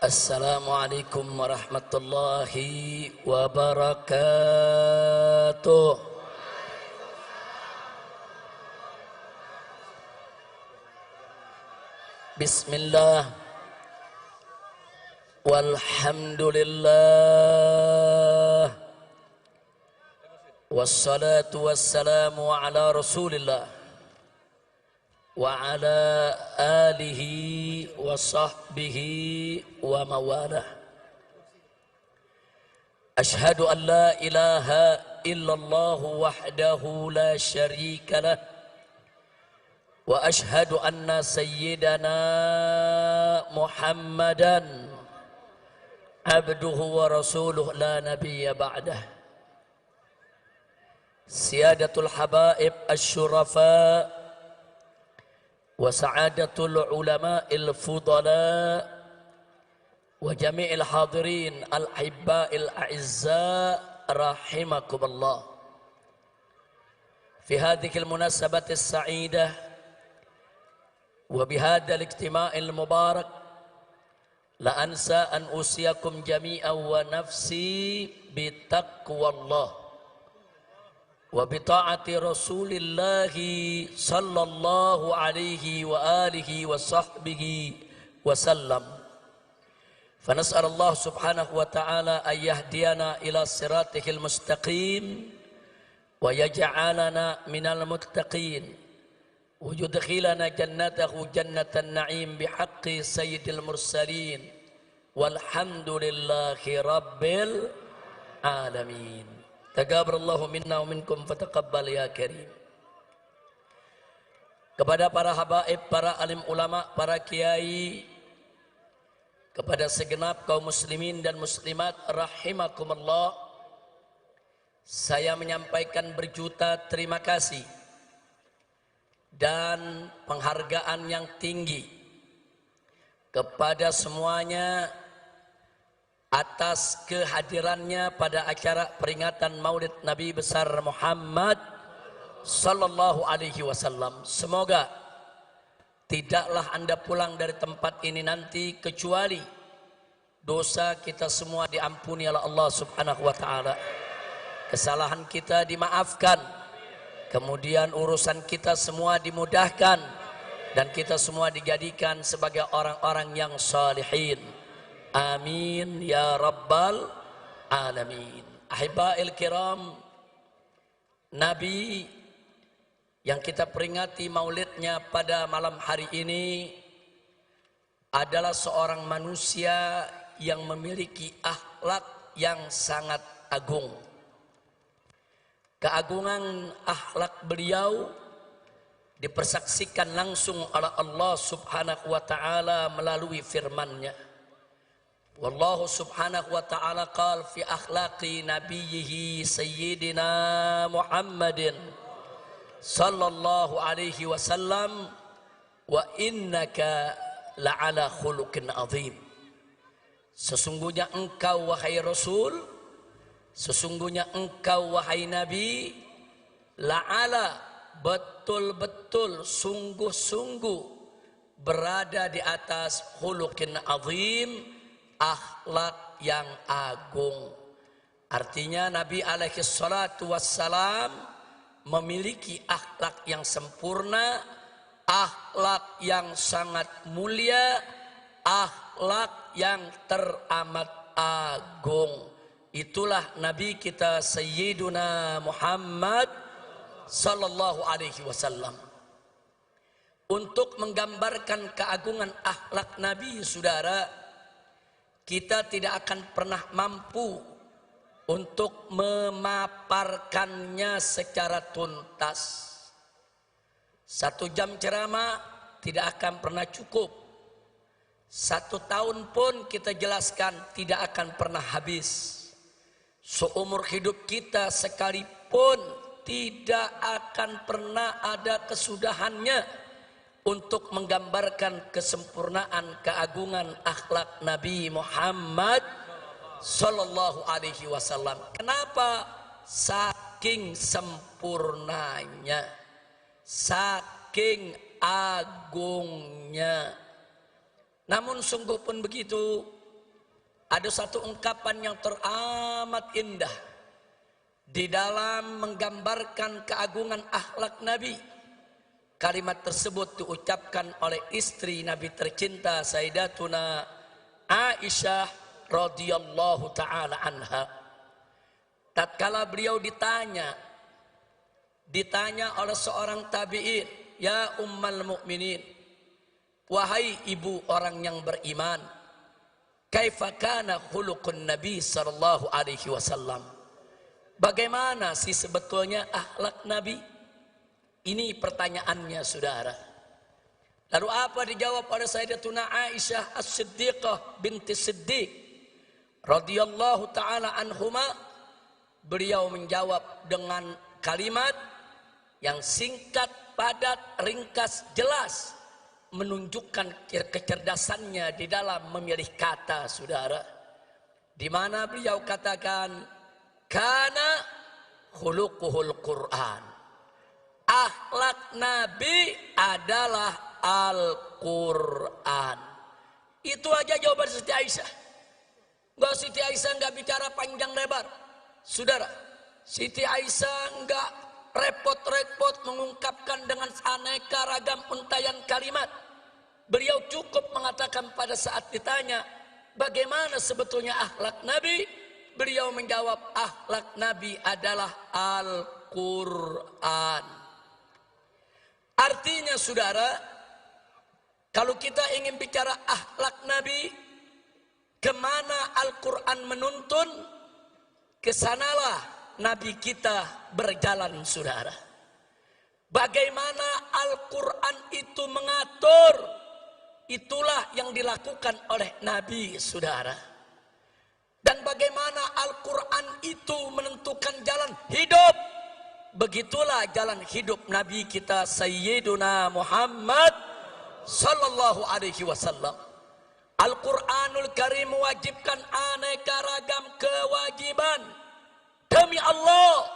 Assalamualaikum warahmatullahi wabarakatuh. Bismillah. Walhamdulillah. Wassalatu wassalamu ala Rasulillah wa ala alihi wa sahbihi wa mawalah. Ashhadu an la ilaha illallah wahdahu la syarika lah wa ashhadu anna sayyidana Muhammadan abduhu wa rasuluh la nabiyya ba'dah. Siyadatul habaib asy-syurafa wa sa'adatul ulama'il fudala wa jami'il hadirin al-hibba'il a'izza rahimakumullah. Fi hadhihi al-munasabati as-sa'idah وبهذا الاجتماع المبارك لا أنسى أن أوصيكم جميعا ونفسي بتقوى الله وبطاعة رسول الله صلى الله عليه وآله وصحبه وسلم. فنسأل الله سبحانه وتعالى أن يهدينا إلى صراطه المستقيم ويجعلنا من المتقين ويدخلنا جنته جنة النعيم بحق سيد المرسلين والحمد لله رب العالمين. Taqabbalallahu minna wa minkum fataqabbal ya karim. Kepada para habaib, para alim ulama, para kiai, kepada segenap kaum muslimin dan muslimat rahimakumullah, saya menyampaikan berjuta terima kasih dan penghargaan yang tinggi kepada semuanya atas kehadirannya pada acara peringatan Maulid Nabi besar Muhammad sallallahu alaihi wasallam. Semoga tidaklah Anda pulang dari tempat ini nanti kecuali dosa kita semua diampuni oleh Allah Subhanahu wa taala. Kesalahan kita dimaafkan. Kemudian urusan kita semua dimudahkan dan kita semua dijadikan sebagai orang-orang yang salihin. Amin ya rabbal alamin. Ahibail kiram, Nabi yang kita peringati maulidnya pada malam hari ini adalah seorang manusia yang memiliki akhlak yang sangat agung. Keagungan akhlak beliau dipersaksikan langsung oleh Allah Subhanahu wa taala melalui firman-Nya. Wallahu Subhanahu wa taala qala fi akhlaqi nabiyhi sayyidina Muhammadin sallallahu alaihi wasallam wa innaka la'ala khuluqin azim. Sesungguhnya engkau wahai Rasul, sesungguhnya engkau wahai Nabi, la'ala, betul-betul sungguh-sungguh berada di atas khuluqin azim, akhlak yang agung. Artinya Nabi alaihi salatu wassalam memiliki akhlak yang sempurna, akhlak yang sangat mulia, akhlak yang teramat agung. Itulah Nabi kita Sayyiduna Muhammad sallallahu alaihi wasallam. Untuk menggambarkan keagungan akhlak Nabi, saudara, kita tidak akan pernah mampu untuk memaparkannya secara tuntas. 1 jam ceramah tidak akan pernah cukup. 1 tahun pun kita jelaskan tidak akan pernah habis. Seumur hidup kita sekalipun tidak akan pernah ada kesudahannya untuk menggambarkan kesempurnaan keagungan akhlak Nabi Muhammad sallallahu alaihi wasallam. Kenapa? Saking sempurnanya, saking agungnya. Namun sungguh pun begitu, ada satu ungkapan yang teramat indah di dalam menggambarkan keagungan akhlak Nabi. Kalimat tersebut diucapkan oleh istri Nabi tercinta Sayyidatuna Aisyah radhiyallahu taala anha. Tatkala beliau ditanya oleh seorang tabi'in, "Ya ummal mukminin, wahai ibu orang yang beriman, kaifa kana khuluqun Nabi sallallahu alaihi wasallam?" Bagaimana sih sebetulnya akhlak Nabi? Ini pertanyaannya, saudara. Lalu apa dijawab oleh Sayyidatuna Aisyah As-Siddiqah binti Siddiq radhiyallahu taala anhuma? Beliau menjawab dengan kalimat yang singkat, padat, ringkas, jelas, menunjukkan kecerdasannya di dalam memilih kata, saudara. Di mana beliau katakan, kana khuluquhul Quran. Akhlak Nabi adalah Al-Quran. Itu aja jawaban Siti Aisyah. Siti Aisyah nggak bicara panjang lebar, saudara. Siti Aisyah nggak repot-repot mengungkapkan dengan aneka ragam untayan kalimat. Beliau cukup mengatakan pada saat ditanya, bagaimana sebetulnya akhlak Nabi? Beliau menjawab, akhlak Nabi adalah Al-Quran. Artinya, saudara, kalau kita ingin bicara akhlak Nabi, kemana Al-Quran menuntun, kesanalah Nabi kita berjalan, saudara. Bagaimana Al-Quran itu mengatur, itulah yang dilakukan oleh Nabi, saudara. Dan bagaimana Al-Quran itu menentukan jalan hidup, begitulah jalan hidup Nabi kita Sayyiduna Muhammad sallallahu alaihi wasallam. Al-Quranul Karim mewajibkan aneka ragam kewajiban. Demi Allah,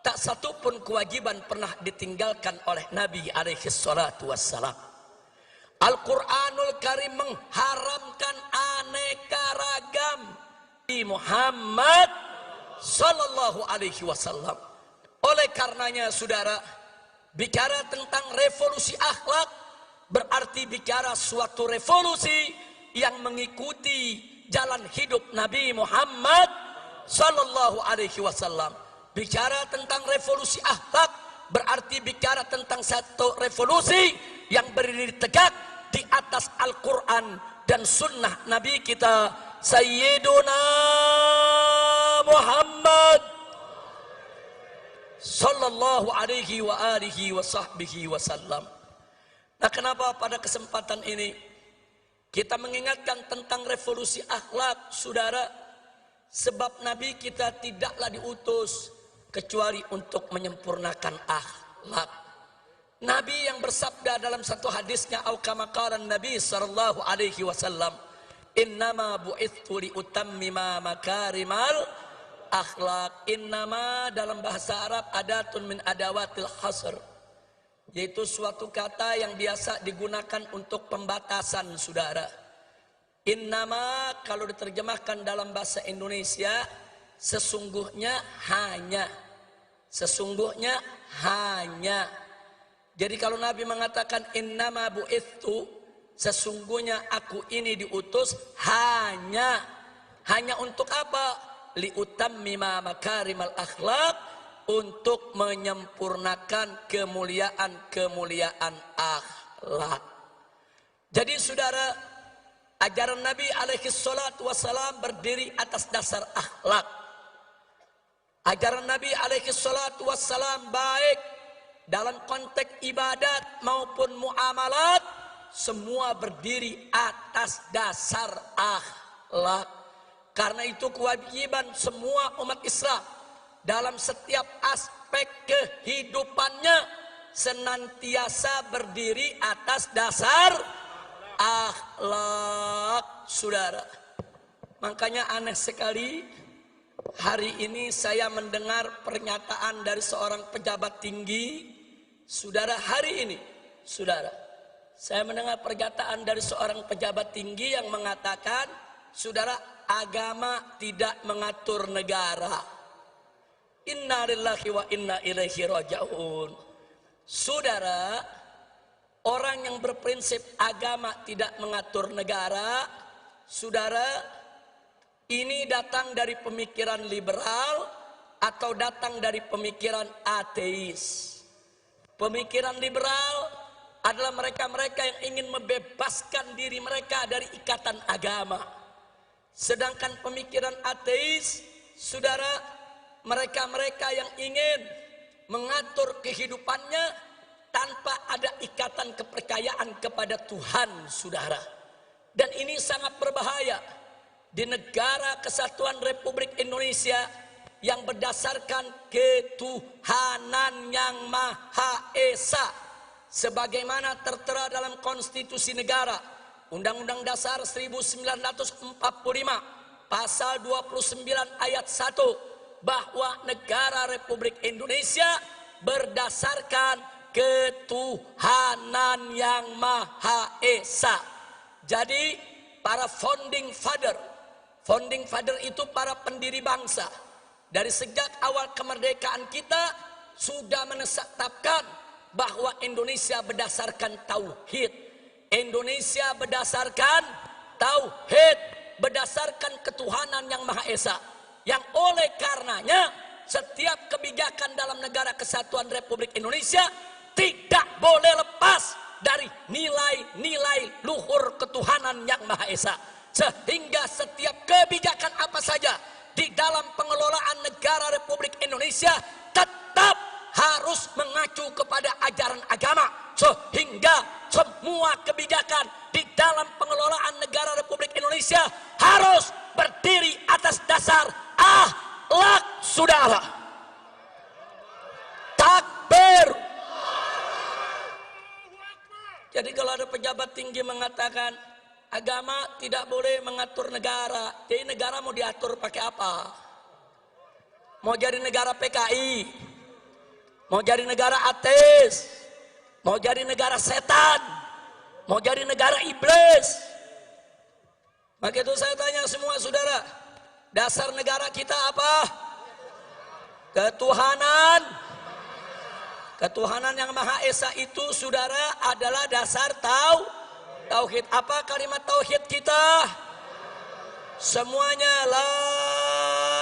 tak satu pun kewajiban pernah ditinggalkan oleh Nabi alaihi salatu wassalam. Al-Quranul Karim mengharamkan aneka ragam Muhammad sallallahu alaihi wasallam. Oleh karenanya, saudara, bicara tentang revolusi akhlak berarti bicara suatu revolusi yang mengikuti jalan hidup Nabi Muhammad sallallahu alaihi wasallam. Bicara tentang revolusi akhlak berarti bicara tentang satu revolusi yang berdiri tegak di atas Al-Quran dan sunnah Nabi kita Sayyiduna Muhammad sallallahu alaihi wa alihi wa sahbihi wasallam. Nah, kenapa pada kesempatan ini kita mengingatkan tentang revolusi akhlak, saudara? Sebab Nabi kita tidaklah diutus kecuali untuk menyempurnakan akhlak. Nabi yang bersabda dalam satu hadisnya, au kama qala Nabi sallallahu alaihi wasallam, innama bu'ithu li utammima makarimal akhlak. Innama dalam bahasa Arab adatun min adawatil hasr, yaitu suatu kata yang biasa digunakan untuk pembatasan, saudara. Innama kalau diterjemahkan dalam bahasa Indonesia, sesungguhnya hanya. Sesungguhnya hanya. Jadi kalau Nabi mengatakan innama bu'ithu, sesungguhnya aku ini diutus hanya untuk apa? Liutammima makarimal akhlak, untuk menyempurnakan kemuliaan akhlak. Jadi, saudara, ajaran Nabi alaihi salatu wassalam berdiri atas dasar akhlak. Ajaran Nabi alaihi salatu wassalam baik dalam konteks ibadat maupun muamalat, semua berdiri atas dasar akhlak. Karena itu kewajiban semua umat Islam dalam setiap aspek kehidupannya senantiasa berdiri atas dasar akhlak, saudara. Makanya aneh sekali hari ini saya mendengar pernyataan dari seorang pejabat tinggi, saudara. Hari ini, saudara, Saya mendengar pernyataan dari seorang pejabat tinggi yang mengatakan, saudara, agama tidak mengatur negara. Inna lillahi wa inna ilaihi raji'un. Saudara, orang yang berprinsip agama tidak mengatur negara, saudara, ini datang dari pemikiran liberal atau datang dari pemikiran ateis. Pemikiran liberal adalah mereka-mereka yang ingin membebaskan diri mereka dari ikatan agama. Sedangkan pemikiran ateis, saudara, mereka-mereka yang ingin mengatur kehidupannya tanpa ada ikatan kepercayaan kepada Tuhan, saudara. Dan ini sangat berbahaya di negara kesatuan Republik Indonesia yang berdasarkan ketuhanan yang Maha Esa. Sebagaimana tertera dalam konstitusi negara, Undang-Undang Dasar 1945 pasal 29 ayat 1, bahwa negara Republik Indonesia berdasarkan ketuhanan yang Maha Esa. Jadi para founding father itu para pendiri bangsa. Dari sejak awal kemerdekaan kita sudah menetapkan bahwa Indonesia berdasarkan tauhid. Indonesia berdasarkan tauhid, berdasarkan ketuhanan yang Maha Esa. Yang oleh karenanya setiap kebijakan dalam negara kesatuan Republik Indonesia tidak boleh lepas dari nilai-nilai luhur ketuhanan yang Maha Esa. Sehingga setiap kebijakan apa saja di dalam pengelolaan negara Republik Indonesia tetap harus mengacu kepada ajaran agama, sehingga semua kebijakan di dalam pengelolaan negara Republik Indonesia harus berdiri atas dasar akhlak, saudara. Takbir. Jadi kalau ada pejabat tinggi mengatakan agama tidak boleh mengatur negara, jadi negara mau diatur pakai apa? Mau jadi negara PKI, mau jadi negara ateis, mau jadi negara setan, mau jadi negara iblis. Maka itu saya tanya semua saudara, dasar negara kita apa? Ketuhanan. Ketuhanan yang Maha Esa itu, saudara, adalah dasar tauhid. Apa kalimat tauhid kita? Semuanya la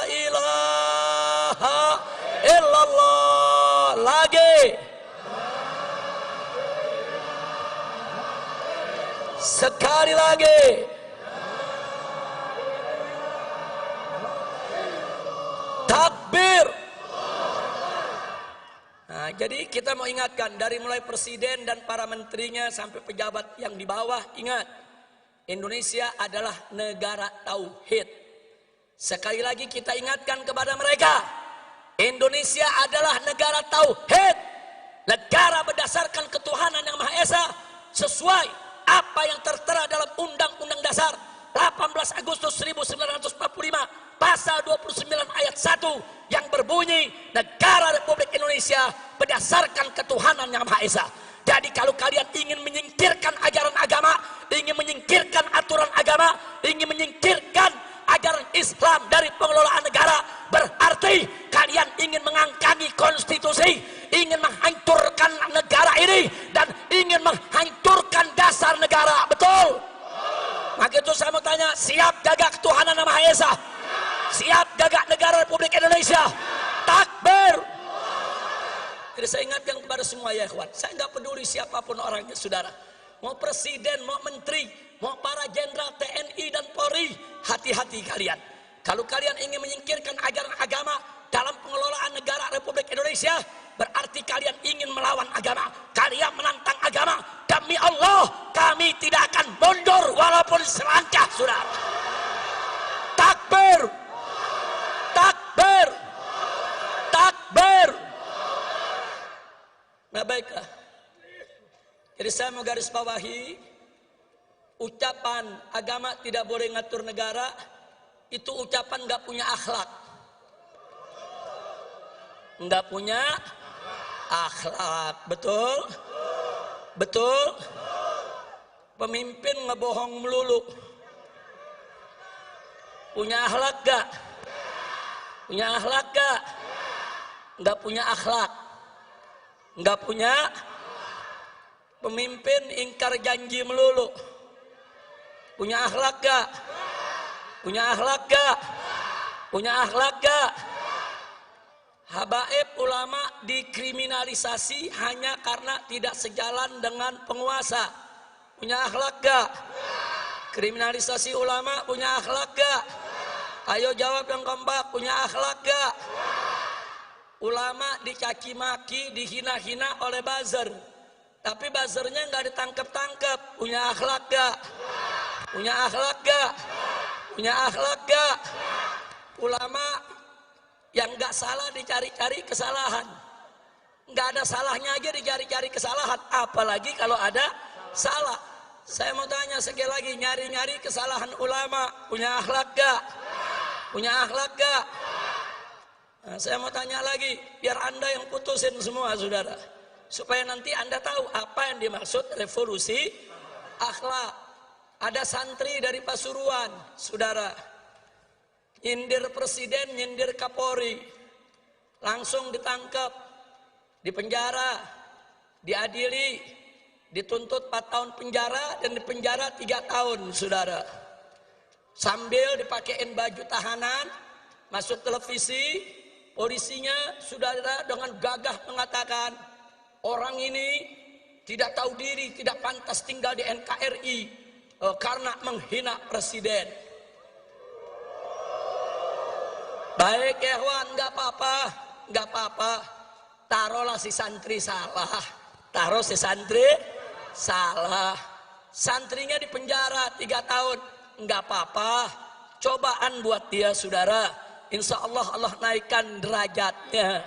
ilaha illallah. Lagi sekali lagi, takbir. Nah, jadi kita mau ingatkan dari mulai presiden dan para menterinya sampai pejabat yang di bawah, ingat, Indonesia adalah negara tauhid. Sekali lagi kita ingatkan kepada mereka, Indonesia adalah negara tauhid, negara berdasarkan ketuhanan yang Maha Esa, sesuai apa yang tertera dalam Undang-Undang Dasar 18 Agustus 1945 pasal 29 ayat 1 yang berbunyi negara Republik Indonesia berdasarkan ketuhanan yang Maha Esa. Jadi kalau kalian ingin menyingkirkan ajaran agama, ingin menyingkirkan aturan agama, ingin menyingkirkan ajaran Islam dari pengelolaan negara, berarti kalian ingin mengangkangi konstitusi, ingin menghancurkan negara ini, dan ingin menghancurkan dasar negara. Betul? Maka itu saya mau tanya, siap jaga ketuhanan yang Maha Esa? Siap jaga negara Republik Indonesia? Takbir. Jadi saya ingatkan kepada semua ya ikhwan, saya nggak peduli siapapun orangnya, saudara, mau presiden, mau menteri, mau para jenderal TNI dan Polri, hati-hati kalian. Kalau kalian ingin menyingkirkan ajaran agama dalam pengelolaan negara Republik Indonesia, berarti kalian ingin melawan agama, kalian menantang agama. Demi Allah, kami tidak akan mundur walaupun selangkah, saudara. Takbir, takbir, takbir. Nah baiklah, jadi saya mau garis bawahi, ucapan agama tidak boleh ngatur negara, itu ucapan nggak punya akhlak, nggak punya akhlak. Betul, betul. Pemimpin ngebohong melulu. Punya akhlak gak? Punya akhlak gak? Nggak punya akhlak. Nggak punya. Pemimpin ingkar janji melulu. Punya akhlak gak? Punya akhlak gak? Punya akhlak gak? Habaib ulama dikriminalisasi hanya karena tidak sejalan dengan penguasa. Punya akhlak gak? Kriminalisasi ulama punya akhlak gak? Ayo jawab yang kompak, punya akhlak gak? Ulama dicaci maki, dihina-hina oleh buzzer. Tapi buzzernya nggak ditangkap-tangkap. Punya akhlak gak? Punya akhlak gak? Punya akhlak gak? Ulama yang nggak salah dicari-cari kesalahan. Nggak ada salahnya aja dicari-cari kesalahan. Apalagi kalau ada salah. Saya mau tanya sekali lagi, nyari-nyari kesalahan ulama. Punya akhlak gak? Punya akhlak gak? Nah, saya mau tanya lagi, biar Anda yang putusin semua, saudara. Supaya nanti Anda tahu apa yang dimaksud revolusi akhlak. Ada santri dari Pasuruan, saudara. Nyindir presiden, nyindir Kapolri. Langsung ditangkap, dipenjara, diadili, dituntut 4 tahun penjara dan dipenjara 3 tahun, saudara. Sambil dipakein baju tahanan, masuk televisi, polisinya saudara dengan gagah mengatakan, orang ini tidak tahu diri, tidak pantas tinggal di NKRI karena menghina presiden. Baik ya Wan, nggak apa-apa, nggak apa-apa. Taruhlah si santri salah, taruh si santri salah. Santrinya di penjara 3 tahun, nggak apa-apa. Cobaan buat dia, saudara. Insya Allah Allah naikkan derajatnya.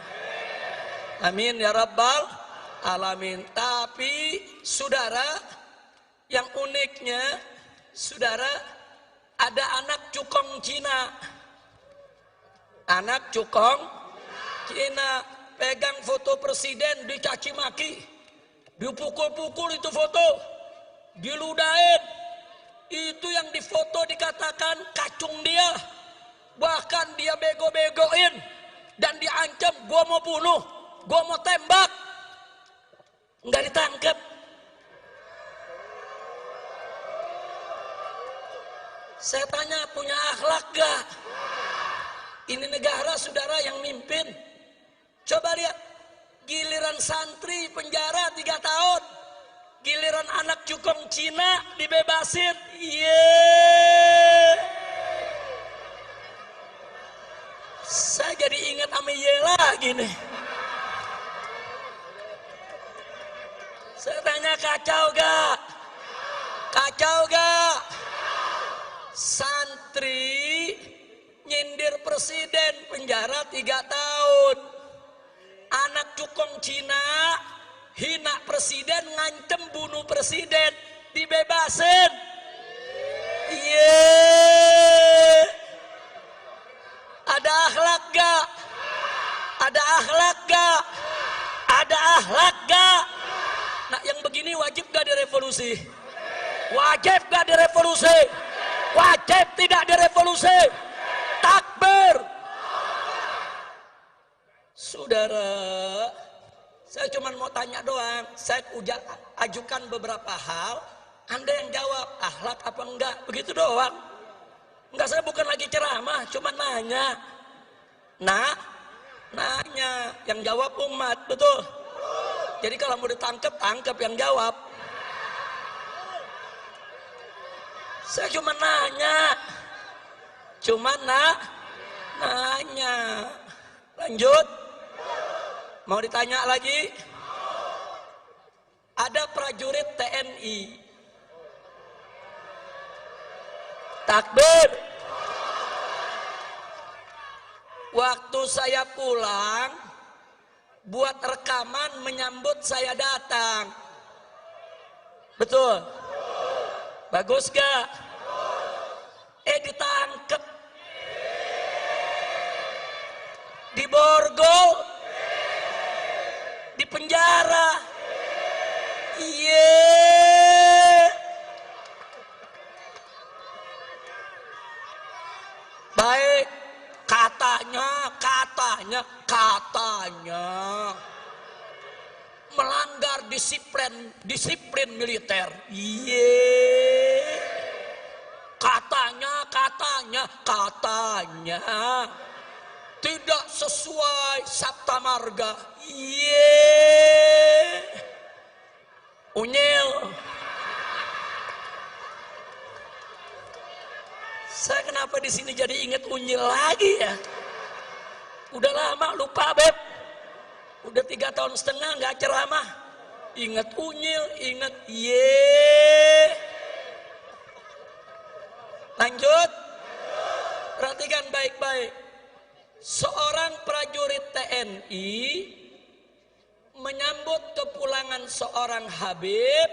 Amin ya Rabbal Alamin. Tapi saudara, yang uniknya, saudara, ada anak cukong Cina. Anak cukong Cina pegang foto presiden, dicaci maki, dipukul-pukul itu foto, diludahin. Itu yang difoto dikatakan kacung dia. Bahkan dia bego-begoin dan diancam, gua mau bunuh, gua mau tembak. Nggak ditangkap. Saya tanya, punya akhlak gak? Ini negara saudara yang mimpin. Coba lihat, giliran santri penjara 3 tahun, giliran anak cukong Cina dibebasin. Saya jadi ingat sama lagi nih. Saya tanya, kacau gak? Kacau gak? Santri nyindir presiden penjara 3 tahun. Anak cukong Cina hina presiden, ngancem bunuh presiden, dibebasin. Ada akhlak gak? Ada akhlak gak? Ada akhlak gak? Nah, yang begini wajib gak direvolusi? Wajib gak direvolusi? Wajib tidak direvolusi? Takbir. Saudara, saya cuma mau tanya doang. Saya ajukan beberapa hal, Anda yang jawab akhlak apa enggak, begitu doang. Enggak, saya bukan lagi ceramah, cuma nanya. Nanya, yang jawab umat, betul. Jadi kalau mau ditangkap, tangkap yang jawab. Saya cuma nanya. Nanya. Lanjut. Mau ditanya lagi? Ada prajurit TNI. Takbir. Waktu saya pulang, buat rekaman menyambut saya datang. Betul? Bagus gak? Ditangkep. Diborgol. Di penjara. katanya melanggar disiplin militer. Katanya tidak sesuai Sabta Marga. Unyil. Saya kenapa di sini jadi ingat unyil lagi ya? Udah lama lupa Beb. Udah 3 tahun setengah nggak ceramah. Ingat unyil, ingat Lanjut. Perhatikan baik-baik. Seorang prajurit TNI menyambut kepulangan seorang Habib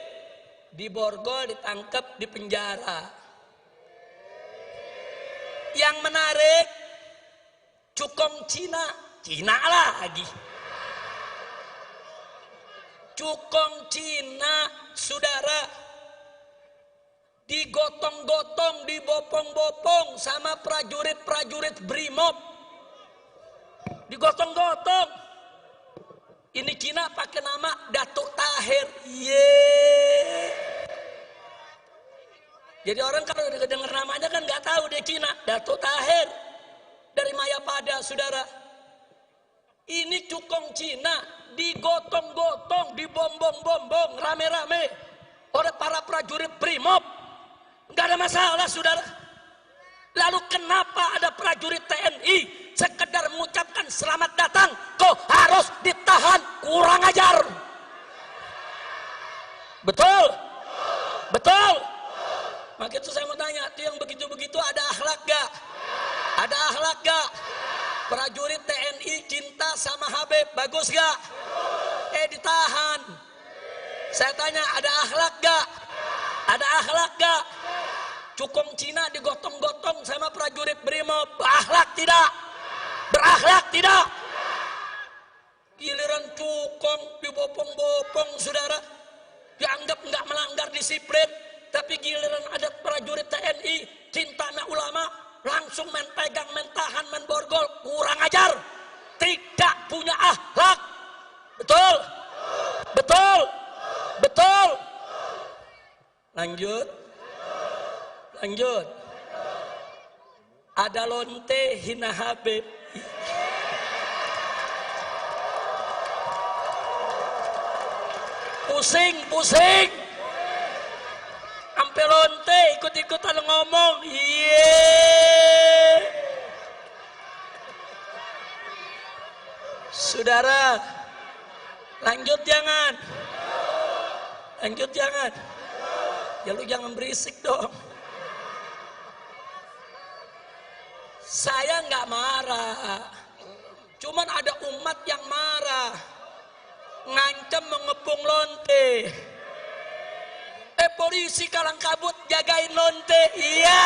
di Borgol, ditangkap di penjara. Yang menarik, cukong Cina lagi. Cukong Cina, saudara, digotong-gotong, dibopong-bopong sama prajurit-prajurit Brimob. Digotong-gotong. Ini Cina pakai nama Datuk Tahir. Jadi orang kalau dengar namanya kan nggak tahu dia Cina. Datuk Tahir dari Mayapada, saudara. Ini cukong Cina digotong-gotong, dibombong-bombong rame-rame oleh para prajurit Brimob. Nggak ada masalah, saudara. Lalu kenapa ada prajurit TNI sekedar mengucapkan selamat datang kok harus ditahan? Kurang ajar. Betul? Betul? Maka itu saya mau tanya, itu yang begitu-begitu ada akhlak gak? Ada akhlak gak? Prajurit TNI cinta sama Habib, bagus gak? Ditahan. Saya tanya, ada akhlak gak? Ada akhlak gak? Cukong Cina digotong-gotong sama prajurit Brimob, berakhlak tidak? Berakhlak tidak? Giliran cukong dibopong-bopong, saudara, dianggap nggak melanggar disiplin. Tapi giliran ada prajurit TNI cinta sama ulama, langsung main pegang, main tahan, main borgol. Kurang ajar, tidak punya akhlak. Betul? Betul? Betul? Lanjut. Ada lonte hina Habib. Pusing. Sampai lonte ikut-ikutan ngomong. Saudara, lanjut jangan. Ya lu jangan berisik dong. Saya nggak marah, cuman ada umat yang marah, ngancam mengepung lonte. Polisi kalang kabut jagain lonte, iya.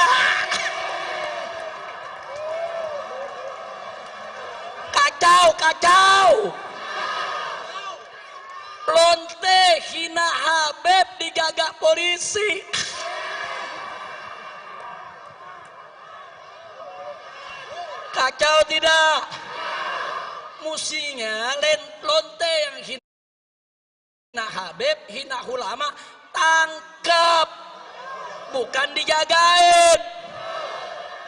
Kacau. Lonte hina Habib dijaga polisi. Kacau tidak? Musinya lonte yang hina Habib, hina ulama, tangkap, bukan dijagain.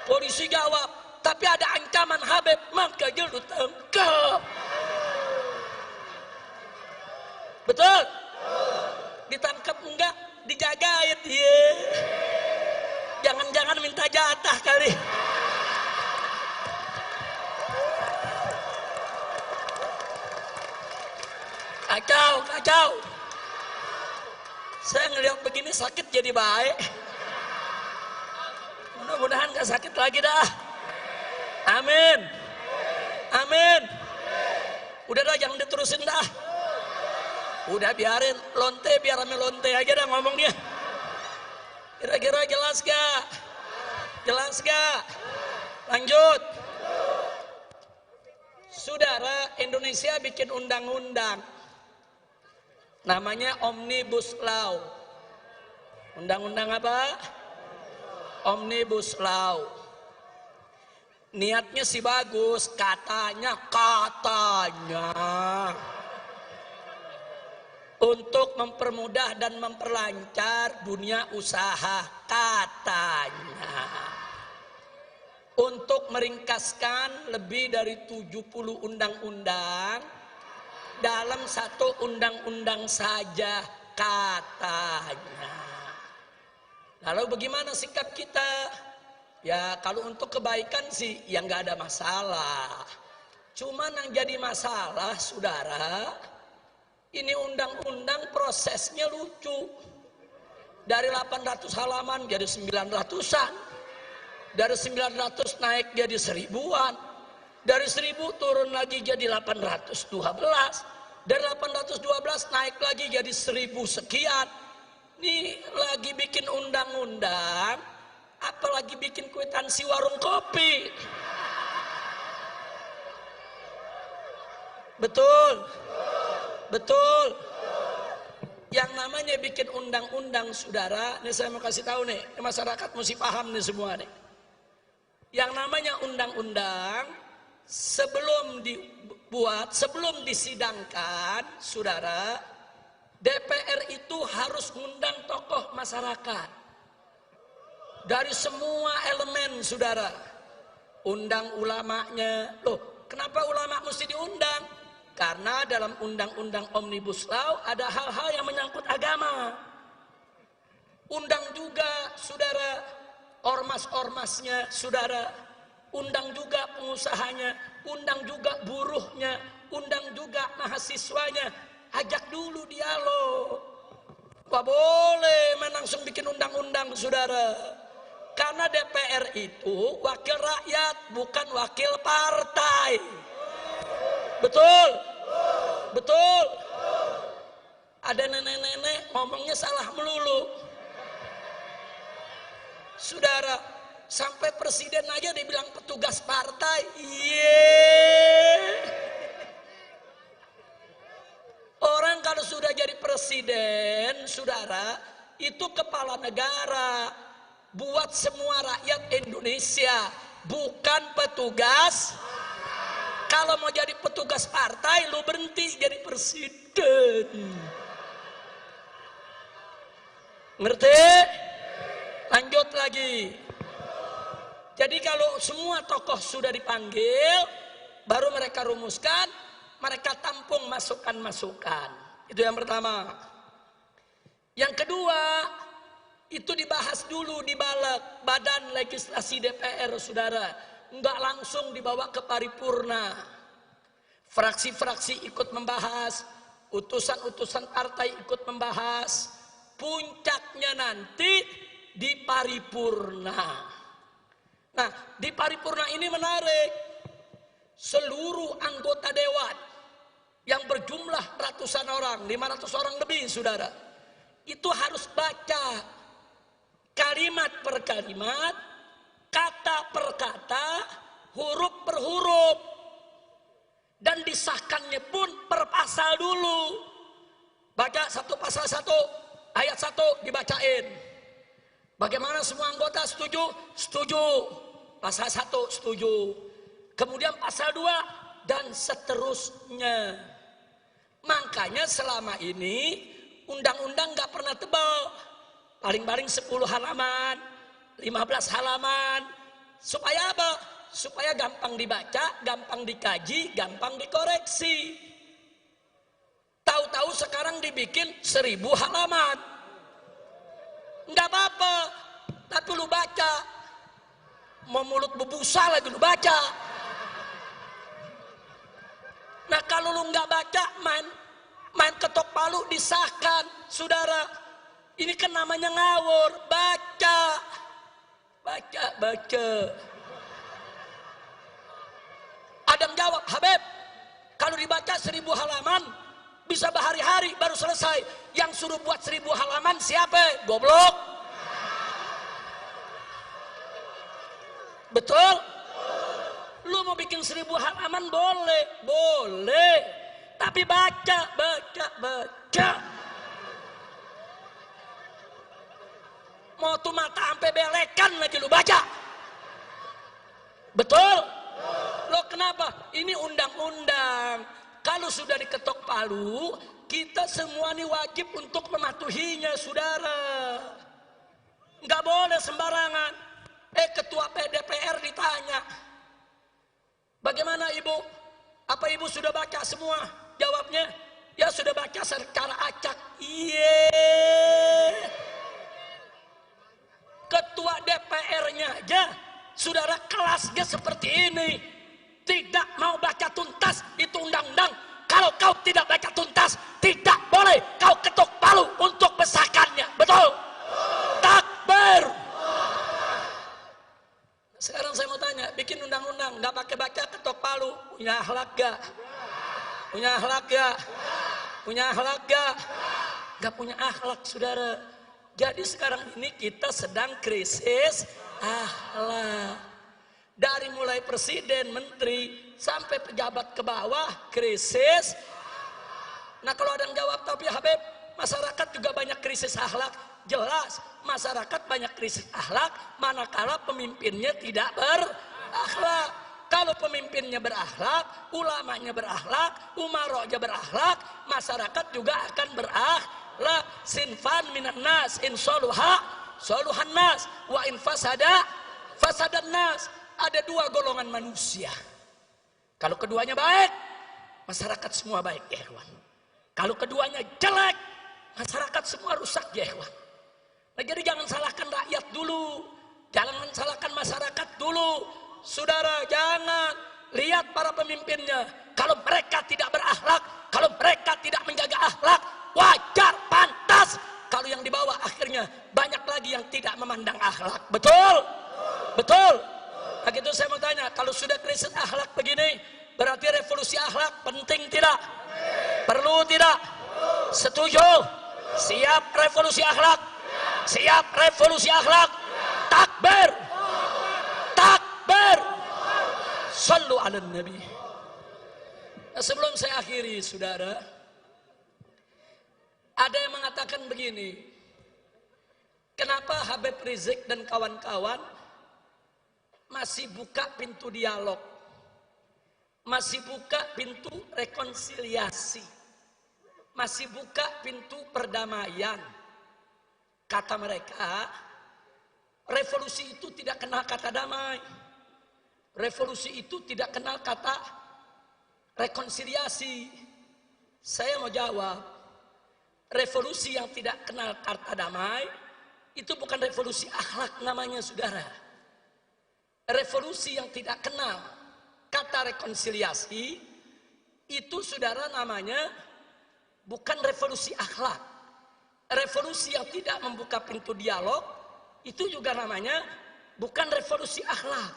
Polisi jawab, tapi ada ancaman Habib, maka lu tangkap. Betul? Ditangkap enggak? Dijagain. Jangan-jangan minta jatah kali. Kacau. Saya ngelihat begini sakit jadi baik. Mudah-mudahan gak sakit lagi dah. Amin. Udah dah, jangan diterusin dah. Udah biarin lonte, biar rame lonte aja dah ngomongnya. Kira-kira jelas gak? Lanjut. Saudara, Indonesia bikin undang-undang namanya Omnibus Law. Undang-undang apa? Omnibus Law. Niatnya sih bagus, katanya untuk mempermudah dan memperlancar dunia usaha, katanya. Untuk meringkaskan lebih dari 70 undang-undang dalam satu undang-undang saja, katanya. Lalu bagaimana sikap kita? Ya kalau untuk kebaikan sih ya nggak ada masalah. Cuman yang jadi masalah, saudara, ini undang-undang prosesnya lucu. Dari 800 halaman jadi 900-an. Dari 900 naik jadi 1000-an. Dari 1000 turun lagi jadi 812. Dari 812 naik lagi jadi 1000 sekian. Ini lagi bikin undang-undang, apalagi bikin kwitansi warung kopi. Betul. Betul. Yang namanya bikin undang-undang, saudara, ini saya mau kasih tahu nih, masyarakat mesti paham nih semua nih. Yang namanya undang-undang sebelum dibuat, sebelum disidangkan, saudara, DPR itu harus ngundang tokoh masyarakat dari semua elemen, saudara. Undang ulamanya. Loh, kenapa ulama mesti diundang? Karena dalam undang-undang Omnibus Law ada hal-hal yang menyangkut agama. Undang juga, saudara, ormas-ormasnya, saudara. Undang juga pengusahanya, undang juga buruhnya, undang juga mahasiswanya. Ajak dulu dialog. Gak boleh main langsung bikin undang-undang, saudara. Karena DPR itu wakil rakyat, bukan wakil partai. Betul? Betul? Ada nenek-nenek ngomongnya salah melulu. Saudara, sampai presiden aja dibilang petugas partai. Orang kalau sudah jadi presiden, saudara, itu kepala negara, buat semua rakyat Indonesia, bukan petugas. Kalau mau jadi petugas partai, lu berhenti jadi presiden. Ngerti? Lanjut lagi. Jadi kalau semua tokoh sudah dipanggil, baru mereka rumuskan, mereka tampung masukan-masukan. Itu yang pertama. Yang kedua, itu dibahas dulu di Badan Legislasi DPR, saudara. Enggak langsung dibawa ke paripurna. Fraksi-fraksi ikut membahas, utusan-utusan partai ikut membahas. Puncaknya nanti di paripurna. Nah, di paripurna ini menarik. Seluruh anggota dewan yang berjumlah ratusan orang, 500 orang lebih, saudara, itu harus baca kalimat per kalimat, kata per kata, huruf per huruf, dan disahkannya pun per pasal dulu. Baca satu pasal satu, ayat satu dibacain. Bagaimana semua anggota setuju? Setuju. Pasal satu setuju. Kemudian pasal 2 dan seterusnya. Makanya selama ini undang-undang gak pernah tebal. Paling-paling 10 halaman, 15 halaman. Supaya apa? Supaya gampang dibaca, gampang dikaji, gampang dikoreksi. Tahu-tahu sekarang dibikin 1000 halaman. Gak apa-apa, tapi lu baca. Mau mulut bebusa lagi lu baca. Nah kalau lu nggak baca, main ketok palu disahkan, saudara. Ini kan namanya ngawur. Baca. Adam jawab, Habib, kalau dibaca 1000 halaman bisa berhari-hari baru selesai. Yang suruh buat 1000 halaman siapa? Goblok. Betul? Lu mau bikin 1000 halaman boleh, tapi baca. Mau tuh mata sampai belekan lagi lu baca. Betul? Loh kenapa? Ini undang-undang. Kalau sudah diketok palu, kita semua ini wajib untuk mematuhinya, saudara. Nggak boleh sembarangan. Ketua DPR ditanya, bagaimana ibu? Apa ibu sudah baca semua? Jawabnya, ya sudah baca secara acak. Iya. Ketua DPR-nya aja, saudara, kelasnya seperti ini. Tidak mau baca tuntas, itu undang-undang. Kalau kau tidak baca tuntas, tidak boleh kau ketuk palu untuk besarkannya. Betul? Takbir. Sekarang saya mau tanya, bikin undang-undang, nggak pakai baca ketok palu, punya akhlak gak? Punya akhlak gak? Punya akhlak gak? Nggak punya akhlak, saudara. Jadi sekarang ini kita sedang krisis akhlak. Dari mulai presiden, menteri, sampai pejabat ke bawah, krisis. Nah kalau ada yang jawab, tapi Habib, masyarakat juga banyak krisis akhlak. Jelas, masyarakat banyak krisis akhlak, manakala pemimpinnya tidak berakhlak. Kalau pemimpinnya berakhlak, ulamanya berakhlak, umarohnya berakhlak, masyarakat juga akan berakhlak. Sinfan minan nas, in soluha, soluhan nas, wa in fasada, fasadan nas. Ada dua golongan manusia. Kalau keduanya baik, masyarakat semua baik, ya ikhwan. Kalau keduanya jelek, masyarakat semua rusak, ya ikhwan. Nah, jadi jangan salahkan rakyat dulu, jangan salahkan masyarakat dulu. Saudara, jangan lihat para pemimpinnya. Kalau mereka tidak berakhlak, kalau mereka tidak menjaga akhlak, wajar, pantas. Kalau yang di bawah akhirnya banyak lagi yang tidak memandang akhlak. Betul? Betul? Nah gitu saya mau tanya, kalau sudah krisis akhlak begini, berarti revolusi akhlak penting tidak? Perlu tidak? Setuju? Siap revolusi akhlak? Siap revolusi akhlak? Takbir! Takbir! Sallu ala Nabi. Nah, sebelum saya akhiri, saudara, ada yang mengatakan begini, kenapa Habib Rizik dan kawan-kawan masih buka pintu dialog, masih buka pintu rekonsiliasi, masih buka pintu perdamaian? Kata mereka, revolusi itu tidak kenal kata damai, revolusi itu tidak kenal kata rekonsiliasi. Saya mau jawab, revolusi yang tidak kenal kata damai itu bukan revolusi akhlak namanya, saudara. Revolusi yang tidak kenal kata rekonsiliasi itu, saudara, namanya bukan revolusi akhlak. Revolusi yang tidak membuka pintu dialog itu juga namanya bukan revolusi akhlak.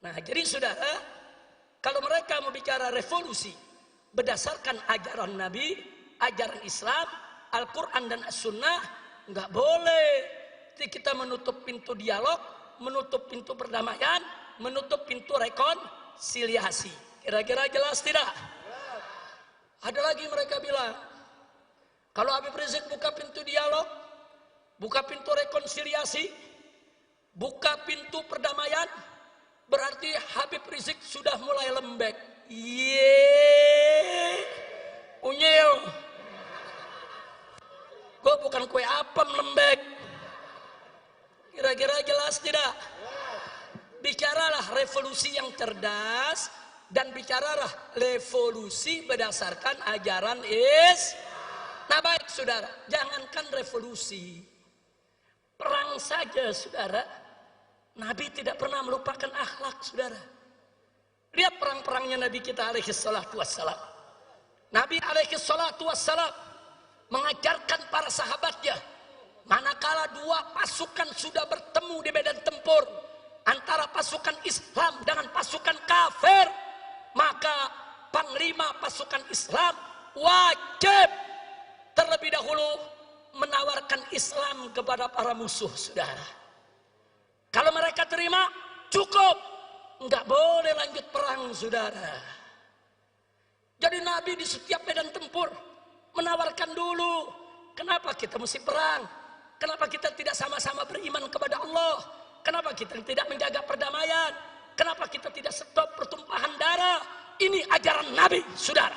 Nah jadi saudara, kalau mereka mau bicara revolusi berdasarkan ajaran Nabi, ajaran Islam, Al-Quran dan As-Sunnah, nggak boleh kita menutup pintu dialog, menutup pintu perdamaian, menutup pintu rekonsiliasi. Kira-kira jelas tidak? Ada lagi mereka bilang, kalau Habib Rizik buka pintu dialog, buka pintu rekonsiliasi, buka pintu perdamaian, berarti Habib Rizik sudah mulai lembek. Yeay, unyil. Gue bukan kue apem lembek. Kira-kira jelas tidak? Bicaralah revolusi yang cerdas dan bicaralah revolusi berdasarkan ajaran Islam. Nah baik saudara, jangankan revolusi, perang saja saudara, Nabi tidak pernah melupakan akhlak, saudara. Lihat perang-perangnya Nabi kita alaihi salatu wassalam. Nabi alaihi salatu wassalam mengajarkan para sahabatnya, manakala dua pasukan sudah bertemu di medan tempur antara pasukan Islam dengan pasukan kafir, maka panglima pasukan Islam wajib terlebih dahulu menawarkan Islam kepada para musuh, saudara. Kalau mereka terima, cukup, nggak boleh lanjut perang, saudara. Jadi Nabi di setiap medan tempur menawarkan dulu, kenapa kita mesti perang? Kenapa kita tidak sama-sama beriman kepada Allah? Kenapa kita tidak menjaga perdamaian? Kenapa kita tidak stop pertumpahan darah? Ini ajaran Nabi, saudara.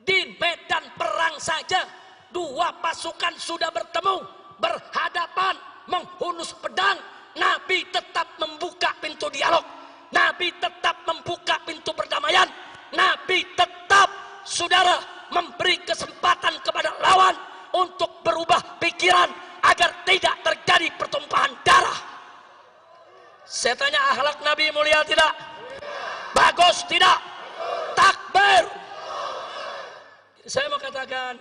Di medan perang saja, dua pasukan sudah bertemu, berhadapan, menghunus pedang. Nabi tetap membuka pintu dialog. Nabi tetap membuka pintu perdamaian. Nabi tetap, saudara, memberi kesempatan kepada lawan untuk berubah pikiran agar tidak terjadi pertumpahan darah. Saya tanya, akhlak Nabi mulia tidak? Bagus tidak? Takbir. Saya mau katakan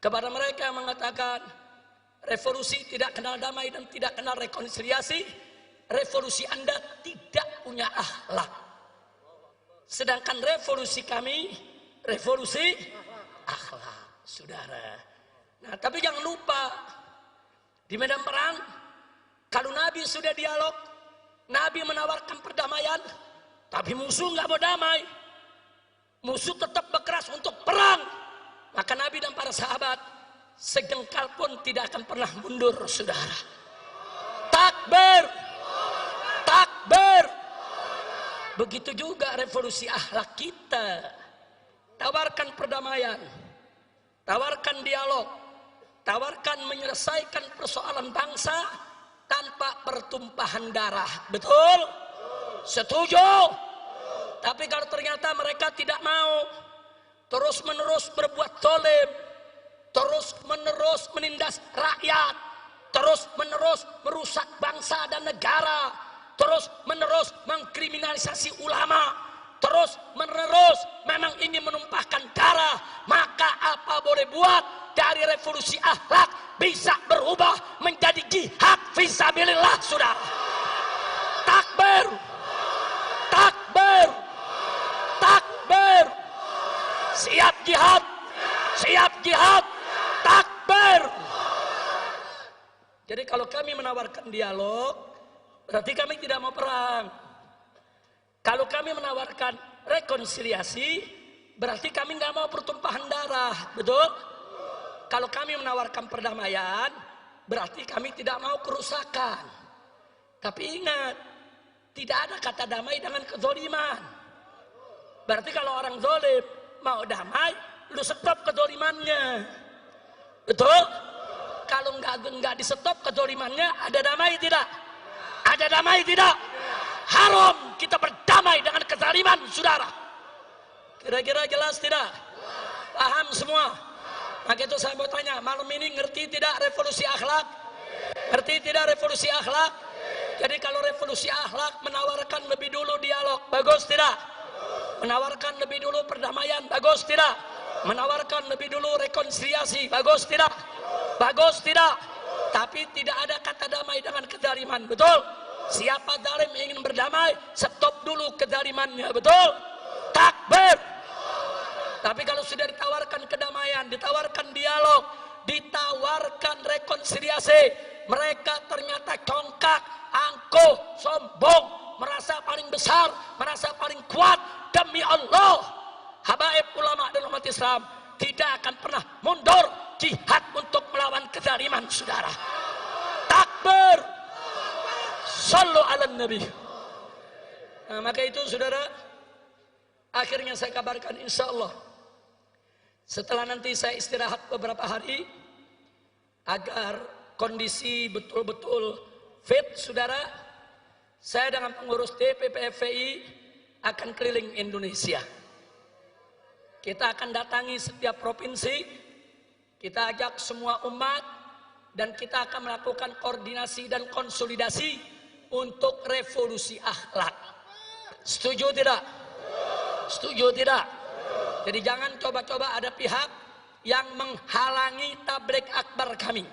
kepada mereka yang mengatakan revolusi tidak kenal damai dan tidak kenal rekonsiliasi, revolusi Anda tidak punya akhlak. Sedangkan revolusi kami, revolusi akhlak, saudara. Nah, tapi jangan lupa, di medan perang, kalau Nabi sudah dialog, Nabi menawarkan perdamaian, tapi musuh nggak mau damai. Musuh tetap berkeras untuk perang. Maka Nabi dan para sahabat sejengkal pun tidak akan pernah mundur, saudara. Takbir, takbir. Begitu juga revolusi akhlak kita. Tawarkan perdamaian, tawarkan dialog, tawarkan menyelesaikan persoalan bangsa tanpa pertumpahan darah. Betul? Setuju? Tapi kalau ternyata mereka tidak mau, terus menerus berbuat zalim, terus menerus menindas rakyat, terus menerus merusak bangsa dan negara, terus menerus mengkriminalisasi ulama, terus menerus memang ingin menumpahkan darah, maka apa boleh buat, dari revolusi akhlak bisa berubah menjadi jihad fisabilillah, saudara. Takbir, takbir, takbir. Siap jihad, siap jihad, takbir. Jadi kalau kami menawarkan dialog, berarti kami tidak mau perang. Kalau kami menawarkan rekonsiliasi, berarti kami nggak mau pertumpahan darah, betul? Kalau kami menawarkan perdamaian, berarti kami tidak mau kerusakan. Tapi ingat, tidak ada kata damai dengan kezoliman. Berarti kalau orang zolim mau damai, lu stop kezolimannya, betul? Kalau nggak di stop kezolimannya, ada damai tidak? Ada damai tidak? Haram kita berdamai dengan kezaliman, saudara. Kira-kira jelas tidak? Paham semua? Maka itu saya mau tanya, malam ini ngerti tidak revolusi akhlak? Ngerti tidak revolusi akhlak? Jadi kalau revolusi akhlak menawarkan lebih dulu dialog, bagus tidak? Menawarkan lebih dulu perdamaian, bagus tidak? Menawarkan lebih dulu rekonsiliasi, bagus tidak? Bagus tidak? Tapi tidak ada kata damai dengan kezaliman, betul? Siapa zalim ingin berdamai, stop dulu kezalimannya, betul? Takbir. Tapi kalau sudah ditawarkan kedamaian, ditawarkan dialog, ditawarkan rekonsiliasi, mereka ternyata congkak, angkuh, sombong, merasa paling besar, merasa paling kuat. Demi Allah, habaib ulama dan umat Islam tidak akan pernah mundur jihad untuk melawan kezaliman, saudara. Takbir. Sallu ala nabi. Nah, maka itu saudara, akhirnya saya kabarkan, insya Allah setelah nanti saya istirahat beberapa hari agar kondisi betul-betul fit, saudara, saya dengan pengurus DPP FPI akan keliling Indonesia. Kita akan datangi setiap provinsi, kita ajak semua umat, dan kita akan melakukan koordinasi dan konsolidasi untuk revolusi akhlak. Setuju tidak? Setuju tidak? Jadi jangan coba-coba ada pihak yang menghalangi tabligh akbar kami,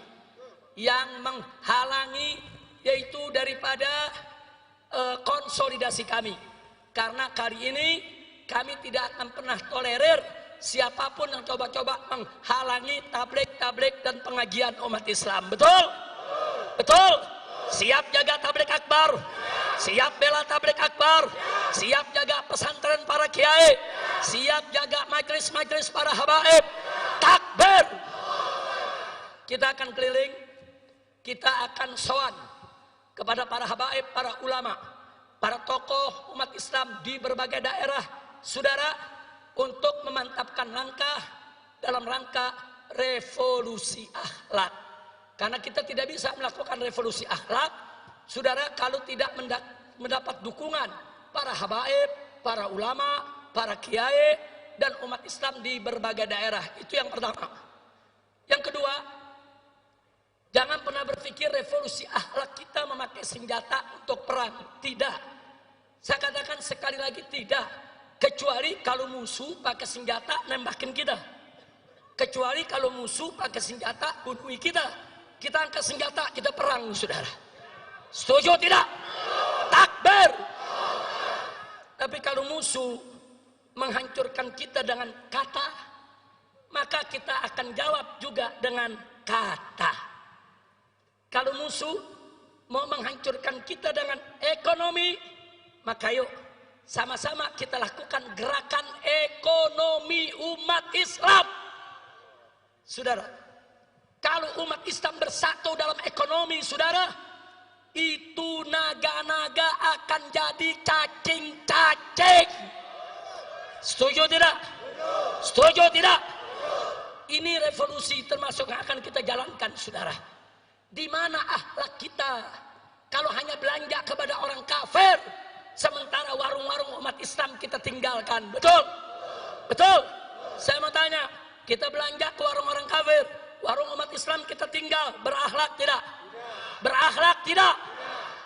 yang menghalangi yaitu daripada konsolidasi kami. Karena kali ini kami tidak akan pernah tolerir siapapun yang coba-coba menghalangi tabligh dan pengajian umat Islam. Betul? Betul? Siap jaga tabligh akbar, siap bela tabligh akbar, siap jaga pesantren para kiai, siap jaga majelis-majelis para habaib. Takbir. Kita akan keliling, kita akan sowan kepada para habaib, para ulama, para tokoh umat Islam di berbagai daerah, saudara, untuk memantapkan langkah dalam rangka revolusi akhlak. Karena kita tidak bisa melakukan revolusi akhlak, saudara, kalau tidak mendapat dukungan para habaib, para ulama, para kiai, dan umat Islam di berbagai daerah. Itu yang pertama. Yang kedua, jangan pernah berpikir revolusi akhlak kita memakai senjata untuk perang. Tidak. Saya katakan sekali lagi, tidak. Kecuali kalau musuh pakai senjata nembakin kita. Kecuali kalau musuh pakai senjata bunuh kita. Kita angkat senjata, kita perang, saudara. Setuju tidak? Takbir. Tapi kalau musuh menghancurkan kita dengan kata, maka kita akan jawab juga dengan kata. Kalau musuh mau menghancurkan kita dengan ekonomi, maka yuk sama-sama kita lakukan gerakan ekonomi umat Islam. Saudara, kalau umat Islam bersatu dalam ekonomi, saudara, itu naga-naga akan jadi cacing-cacing. Setuju tidak? Setuju tidak? Ini revolusi termasuk yang akan kita jalankan, saudara. Di mana akhlak kita? Kalau hanya belanja kepada orang kafir, sementara warung-warung umat Islam kita tinggalkan. Betul? Betul? Saya mau tanya, kita belanja ke warung orang kafir, warung umat Islam kita tinggal, berakhlak tidak? Berakhlak tidak?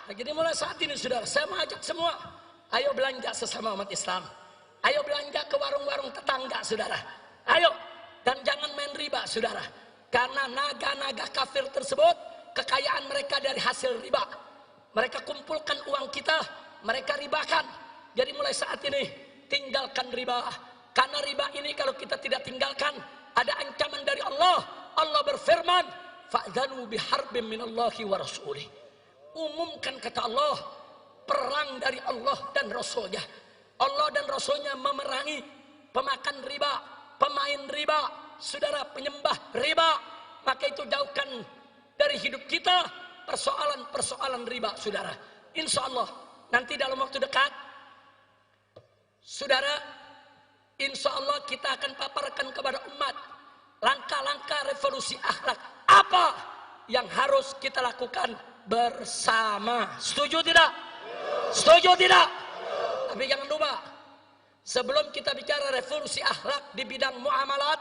Nah, jadi mulai saat ini, saudara, saya mengajak semua, ayo belanja sesama umat Islam. Ayo belanja ke warung-warung tetangga, saudara. Ayo, dan jangan main riba, saudara. Karena naga-naga kafir tersebut, kekayaan mereka dari hasil riba. Mereka kumpulkan uang kita, mereka ribakan. Jadi mulai saat ini, tinggalkan riba. Karena riba ini kalau kita tidak tinggalkan, ada ancaman dari Allah. Allah berfirman, fa'dzanu biharbin minallahi wa rasulih. Umumkan, kata Allah, perang dari Allah dan Rasulnya. Allah dan Rasulnya memerangi pemakan riba, pemain riba, saudara, penyembah riba. Maka itu jauhkan dari hidup kita persoalan-persoalan riba, saudara. Insya Allah nanti dalam waktu dekat, saudara, insya Allah kita akan paparkan kepada umat langkah-langkah revolusi akhlak apa yang harus kita lakukan bersama. Setuju tidak? Setuju tidak? Tapi jangan lupa, sebelum kita bicara revolusi akhlak di bidang muamalat,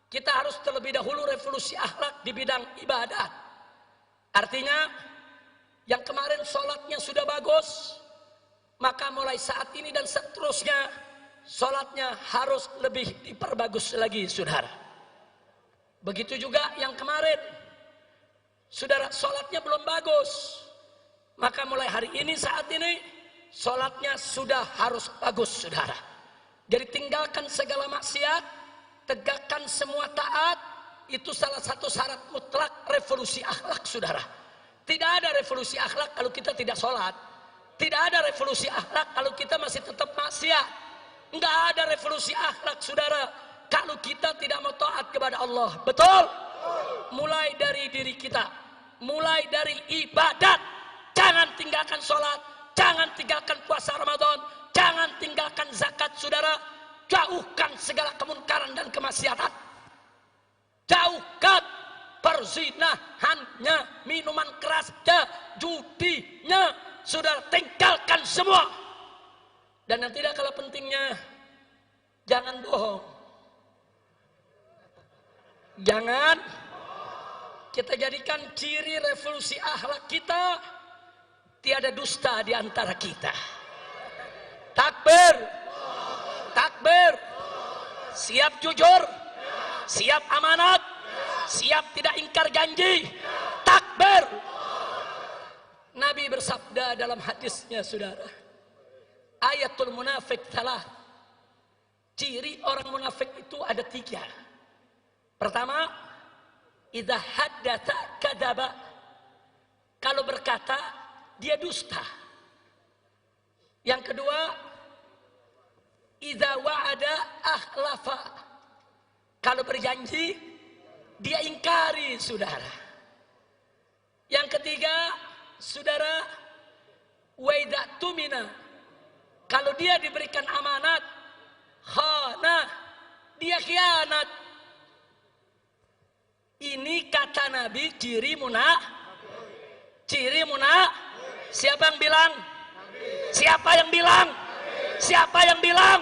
kita harus terlebih dahulu revolusi akhlak di bidang ibadah. Artinya, yang kemarin sholatnya sudah bagus, maka mulai saat ini dan seterusnya, sholatnya harus lebih diperbagus lagi, saudara. Begitu juga yang kemarin, saudara, sholatnya belum bagus, maka mulai hari ini, saat ini, sholatnya sudah harus bagus, saudara. Jadi tinggalkan segala maksiat, tegakkan semua taat. Itu salah satu syarat mutlak revolusi akhlak, saudara. Tidak ada revolusi akhlak kalau kita tidak sholat. Tidak ada revolusi akhlak kalau kita masih tetap maksiat. Enggak ada revolusi akhlak, saudara, kalau kita tidak mau taat kepada Allah. Betul? Mulai dari diri kita, mulai dari ibadat. Jangan tinggalkan sholat, jangan tinggalkan puasa Ramadan, jangan tinggalkan zakat, saudara. Jauhkan segala kemungkaran dan kemaksiatan. Jauhkan perzinahannya, minuman kerasnya, judinya, saudara, tinggalkan semua. Dan yang tidak kalah pentingnya, jangan bohong. Jangan kita jadikan ciri revolusi akhlak kita, tiada dusta di antara kita. Takbir, takbir, siap jujur, siap amanat, siap tidak ingkar janji. Takbir. Nabi bersabda dalam hadisnya, saudara, ayatul munafik salah. Ciri orang munafik itu ada 3. Pertama, idza haddatsa kadzaba. Kalau berkata, dia dusta. Yang kedua, idza wa'ada akhlafa. Kalau berjanji, dia ingkari, saudara. Yang ketiga, saudara, Wa idza tumina, kalau dia diberikan amanat, khana, dia khianat. Ini kata Nabi ciri Siapa yang bilang? Siapa yang bilang? Siapa yang bilang?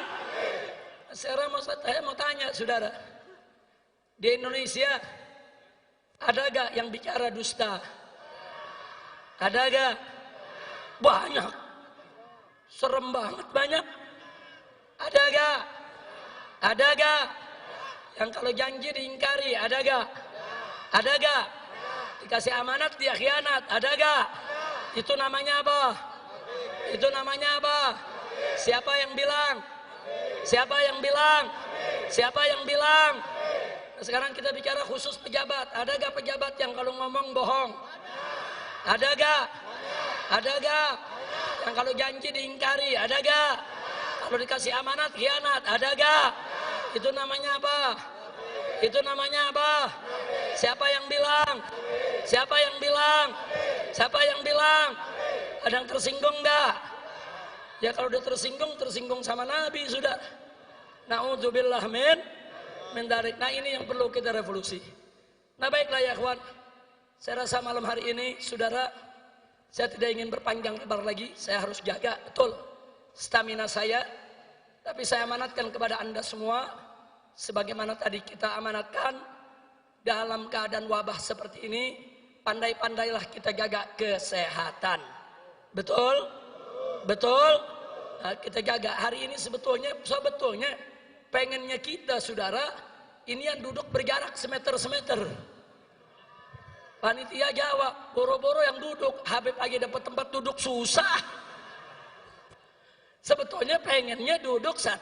Saya mau tanya saudara, di Indonesia ada gak yang bicara dusta? Ada gak? Banyak. Serem banget banyak. Ada gak? Ada gak? Yang kalau janji diingkari, ada gak? Ada gak? Dikasih amanat dia khianat, ada gak? Itu namanya apa? Itu namanya apa? Siapa yang bilang? Siapa yang bilang? Siapa yang bilang? Nah, sekarang kita bicara khusus pejabat. Ada gak pejabat yang kalau ngomong bohong? Ada gak? Ada gak? Yang kalau janji diingkari, ada gak? Kalau dikasih amanat khianat, ada gak? Itu namanya apa? Itu namanya apa? Siapa yang bilang? Siapa yang bilang? Siapa yang bilang? Ada yang tersinggung enggak? Ya kalau udah tersinggung sama Nabi sudah. Na'udzubillah min dzalik. Nah ini yang perlu kita revolusi. Nah baiklah ya kawan. Saya rasa malam hari ini saudara, saya tidak ingin berpanjang lebar lagi. Saya harus jaga betul stamina saya. Tapi saya amanatkan kepada Anda semua, sebagaimana tadi kita amanatkan, dalam keadaan wabah seperti ini, pandai-pandailah kita jaga kesehatan. Betul? Betul? Nah, kita jaga. Hari ini sebetulnya pengennya kita saudara, ini yang duduk berjarak semeter. Panitia jawab, boro-boro yang duduk, Habib lagi dapat tempat duduk susah. Sebetulnya pengennya duduk 1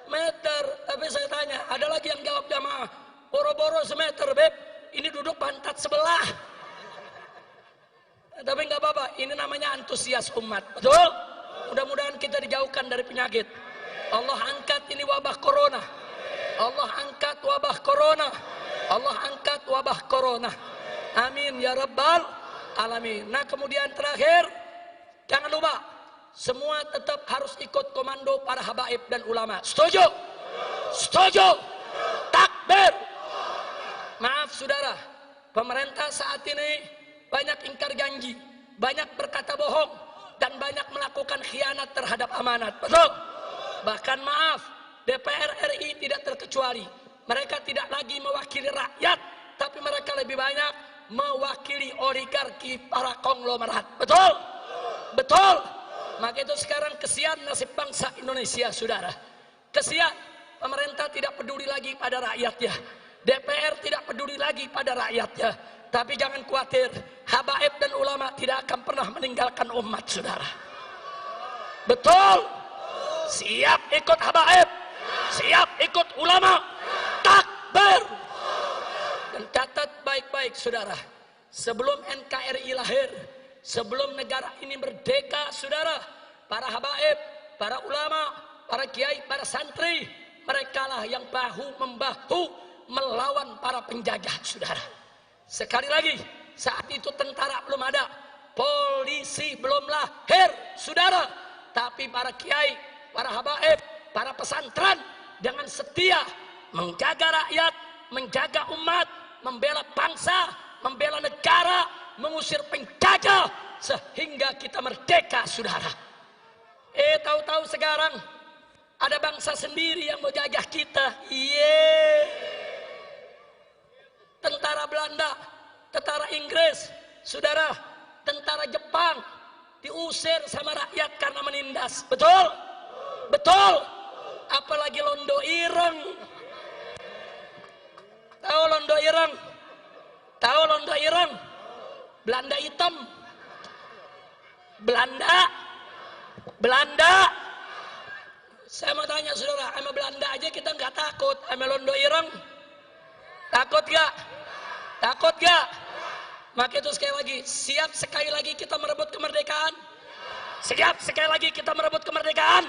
meter. Tapi saya tanya, ada lagi yang jawab jamaah, boro-boro semeter Beb, ini duduk pantat sebelah. Tapi nggak apa-apa, ini namanya antusias umat. Betul? Mudah-mudahan kita dijauhkan dari penyakit. Allah angkat ini wabah corona. Allah angkat wabah corona. Allah angkat wabah corona. Amin ya rabbal alamin. Nah kemudian terakhir, jangan lupa semua tetap harus ikut komando para habaib dan ulama. Setuju? Setuju? Takbir. Maaf saudara, pemerintah saat ini banyak ingkar janji, banyak berkata bohong, dan banyak melakukan khianat terhadap amanat. Betul? Bahkan maaf, DPR RI tidak terkecuali. Mereka tidak lagi mewakili rakyat, tapi mereka lebih banyak mewakili oligarki para konglomerat. Betul? Betul? Maka itu sekarang kesian nasib bangsa Indonesia saudara. Kesian, pemerintah tidak peduli lagi pada rakyatnya. DPR tidak peduli lagi pada rakyatnya. Tapi jangan khawatir, habaib dan ulama tidak akan pernah meninggalkan umat saudara. Betul? Siap ikut habaib, siap ikut ulama. Takbir. Dan catat baik-baik saudara, sebelum NKRI lahir, sebelum negara ini merdeka saudara, para habaib, para ulama, para kiai, para santri, merekalah yang bahu-membahu melawan para penjajah saudara. Sekali lagi, saat itu tentara belum ada, polisi belum lahir saudara, tapi para kiai, para habaib, para pesantren dengan setia menjaga rakyat, menjaga umat, membela bangsa, membela negara, mengusir penjajah sehingga kita merdeka saudara. Tahu-tahu sekarang ada bangsa sendiri yang mau jajah kita. Tentara Belanda, tentara Inggris saudara, tentara Jepang diusir sama rakyat karena menindas. Betul? Betul? Apalagi Londo Ireng. Tahu Londo Ireng? Tahu Londo Ireng? Belanda hitam. Belanda. Saya mau tanya saudara, sama Belanda aja kita nggak takut, sama Londo Ireng takut gak? Takut gak? Maka itu sekali lagi, siap sekali lagi kita merebut kemerdekaan? Siap sekali lagi kita merebut kemerdekaan?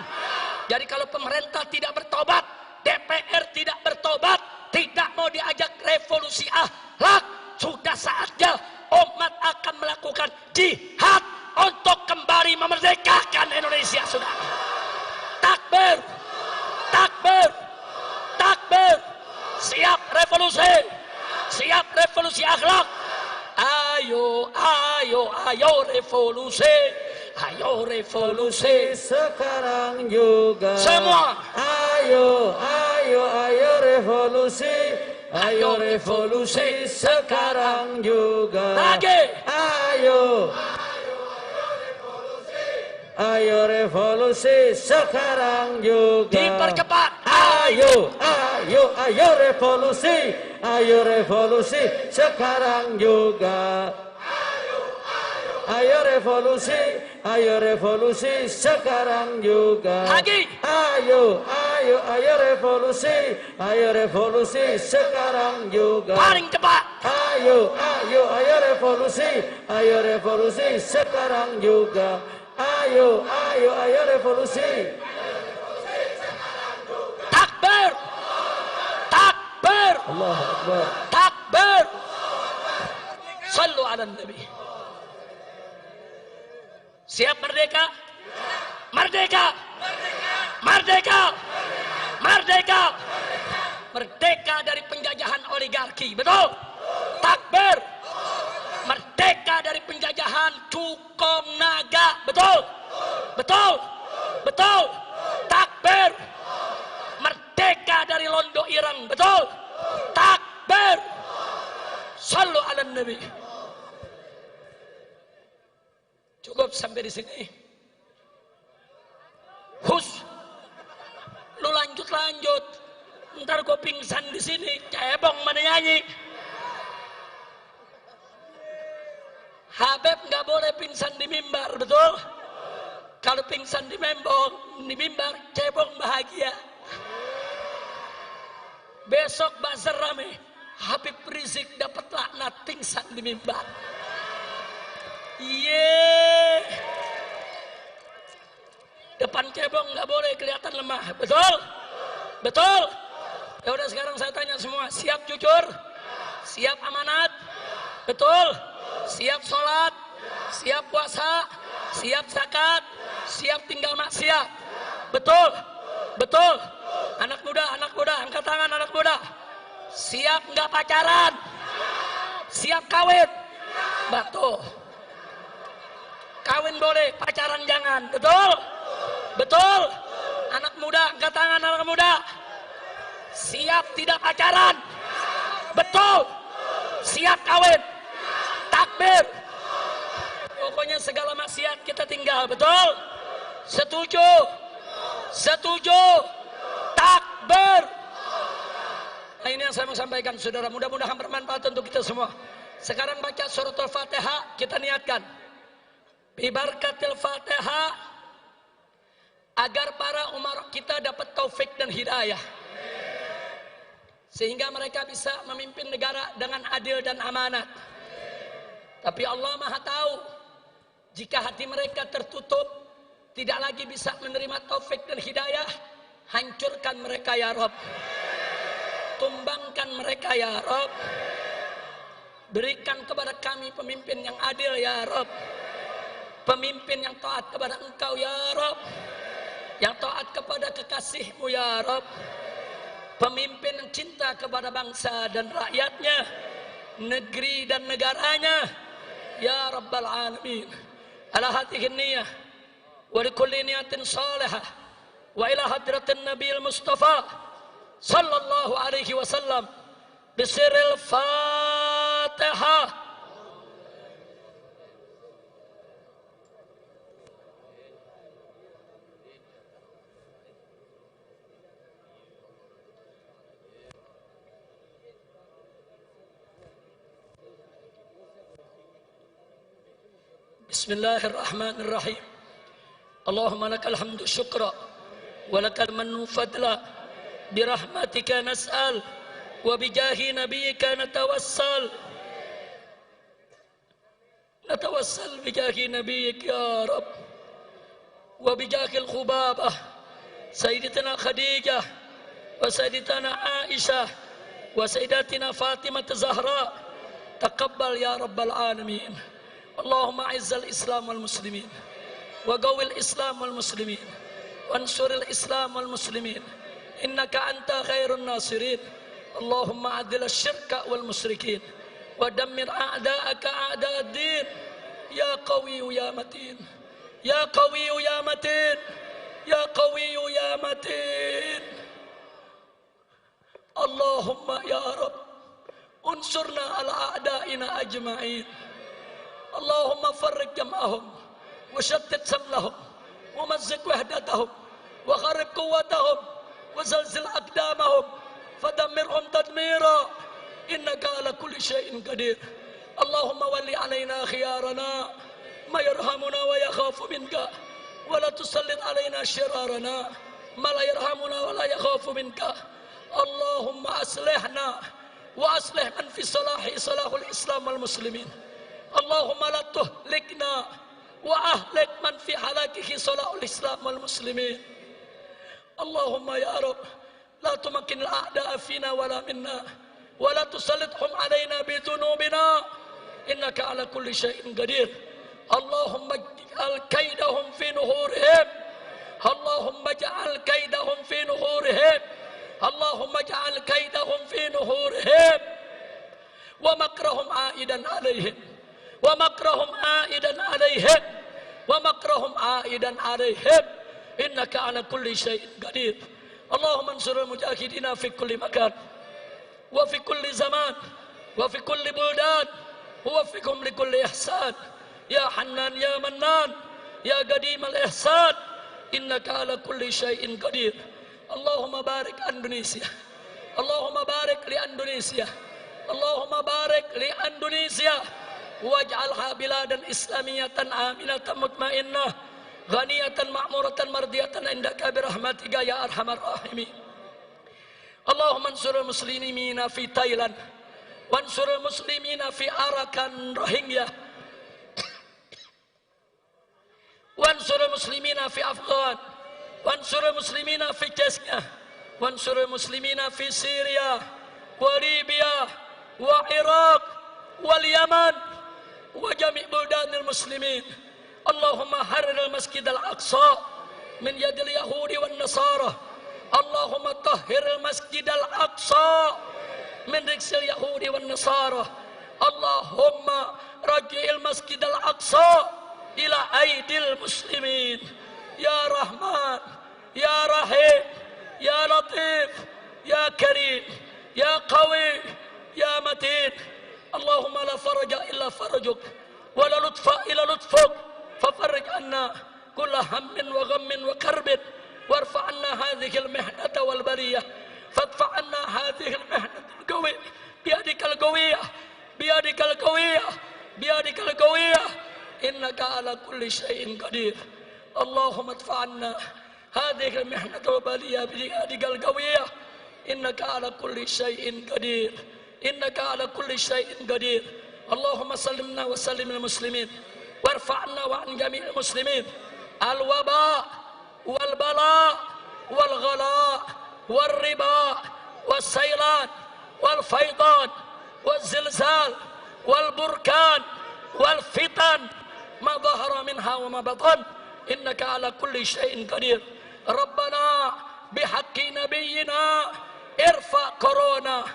Jadi kalau pemerintah tidak bertobat, DPR tidak bertobat, tidak mau diajak revolusi akhlak, sudah saatnya umat akan melakukan jihad untuk kembali kembali memerdekakan Indonesia, saudara. Takbir, takbir, takbir. Siap revolusi, siap revolusi akhlak. Ayo, ayo, ayo revolusi, ayo revolusi sekarang juga. Semua. Ayo, ayo, ayo revolusi, ayo revolusi sekarang juga. Lagi. Ayo, ayo revolusi sekarang juga. Dipercepat. Ayo, ayo, ayo revolusi, ayo revolusi sekarang juga. Ayo revolusi, ayo revolusi sekarang juga. Lagi. Ayo, ayo, ayo revolusi sekarang juga. Paling cepat. Ayo, ayo, ayo revolusi sekarang juga. Ayo, ayo, ayo revolusi. Takbir, takbir, Allahu Akbar. takbir. Sallu ala Nabi. Siap merdeka? Merdeka! Merdeka! Merdeka! Merdeka dari penjajahan oligarki, betul? Takbir! Merdeka dari penjajahan cukong naga, betul? Betul? Betul? Takbir! Merdeka dari londo ireng, betul? Takbir! Sallu ala Nabi. Cukup sampai di sini. Hus, lu lanjut. Ntar gue pingsan di sini. Cebong mana nyanyi. Habib nggak boleh pingsan di mimbar, betul? Kalau pingsan di mimbar, cebong bahagia. Besok bazar rame. Habib Rizik dapat laknat pingsan di mimbar. Yeay. Depan cebong nggak boleh kelihatan lemah, betul? Betul? Ya udah sekarang saya tanya semua, siap jujur? Siap amanat? Betul? Siap sholat? Siap puasa? Siap zakat? Siap tinggal maksiat? Betul? Betul? Anak muda, angkat tangan anak muda. Siap nggak pacaran? Siap kawin? Betul. Kawin boleh, pacaran jangan. Betul? Betul? Anak muda, angkat tangan anak muda. Siap tidak pacaran? Betul? Siap kawin? Takbir. Pokoknya segala maksiat kita tinggal, betul? Setuju? Setuju? Takbir. Nah, ini yang saya mau sampaikan, saudara. Mudah-mudahan bermanfaat untuk kita semua. Sekarang baca surat Al-Fatihah, kita niatkan. Bibarkatil Fatihah, agar para umara kita dapat taufik dan hidayah, sehingga mereka bisa memimpin negara dengan adil dan amanat. Tapi Allah Maha tahu, jika hati mereka tertutup, tidak lagi bisa menerima taufik dan hidayah, hancurkan mereka ya Rabb. Tumbangkan mereka ya Rabb. Berikan kepada kami pemimpin yang adil ya Rabb. Pemimpin yang taat kepada Engkau ya Rabb, yang taat kepada kekasih-Mu ya Rabb. Pemimpin yang cinta kepada bangsa dan rakyatnya, negeri dan negaranya ya Rabbal Alamin. Ala hadhihi niyah wa likulli niyatin salihah wa ila hadratin Nabiil Mustafa sallallahu alaihi wasallam bisirril Fatihah. Bismillahirrahmanirrahim. Allahumma lakal hamdu syukra wa lakal mannu fadla birahmatika nas'al wa bijahi nabiyyika natawassal bijahi nabiyyika ya Rabb wa bijahi al-khubabah sayyidatina Khadijah wa sayyidatina Aisyah wa sayyidatina Fatimah Zahra taqabbal ya Rabbal Alamin. Allahumma izzal Islam wal muslimin وقوي الإسلام والمسلمين وانصر الإسلام والمسلمين إنك أنت خير الناصرين. اللهم أذل الشرك والمشركين ودمر أعداءك أعداء الدين. يا قوي يا متين، يا قوي يا متين، يا قوي يا متين. اللهم يا رب انصرنا على أعدائنا أجمعين. اللهم فرق جمعهم وشتت شملهم ومزق وحدتهم وخرب قوتهم وزلزل أقدامهم فدمرهم تدميرا إنك على كل شيء قدير. اللهم ول علينا خيارنا ما يرحمنا ويخاف منك ولا تسلط علينا شرارنا ما لا يرحمنا ولا يخاف منك. اللهم أصلحنا وأصلح من في صلاح الإسلام والمسلمين. اللهم لا تهلكنا وأهلك من في هلاكه صلاح الإسلام والمسلمين. اللهم يا رب لا تمكن الأعداء فينا ولا منا ولا تسلطهم علينا بذنوبنا إنك على كل شيء قدير. اللهم اجعل كيدهم في نحورهم، اللهم اجعل كيدهم في نحورهم، اللهم اجعل كيدهم في نحورهم ومكرهم عائدا عليهم، ومكرهم عائدا عليهم، ومكرهم عائدا عليهم إنك على كل شيء قدير. اللهم انصر المجاهدين في كل مكان وفي كل زمان وفي كل بلدان ووفقهم لكل إحسان يا حنان يا منان يا قديم الإحسان إنك على كل شيء قدير. اللهم بارك أندونيسيا، اللهم بارك لأندونيسيا، اللهم بارك لأندونيسيا واجعلها بلادا إسلامية آمنة مطمئنة غنية معمورة مرضية عندك برحمتك يا أرحم الراحمين. اللهم انصر المسلمين في تايلاند وانصر المسلمين في أراكان روهينجيا وانصر المسلمين في أفغان وانصر المسلمين في تشيكيا وانصر المسلمين في سوريا وليبيا وعراق واليمن وجميع بلدان المسلمين. اللهم حرر المسجد الأقصى من يد اليهود والنصارى. اللهم طهر المسجد الأقصى من رجس اليهود والنصارى. اللهم رجع المسجد الأقصى إلى أيدي المسلمين يا رحمن يا رحيم يا لطيف يا كريم يا قوي يا متين. اللهم لا فرج إلا فرجك ولا لطف إلا لطفك ففرج عنا كل هم وغم وكرب وارفع عنا هذه المحنة والبرية، فادفع عنا هذه المحنة القوية بيدك القوية بيدك القوية بيدك القوية إنك على كل شيء قدير. اللهم ادفع عنا هذه المحنة والبرية بيدك القوية إنك على كل شيء قدير، إنك على كل شيء قدير. اللهم سلمنا وسلم المسلمين وارفعنا وعن جميع المسلمين الوباء والبلاء والغلاء والربا والسيلان والفيضان والزلزال والبركان والفتن ما ظهر منها وما بطن إنك على كل شيء قدير. ربنا بحق نبينا ارفع كورونا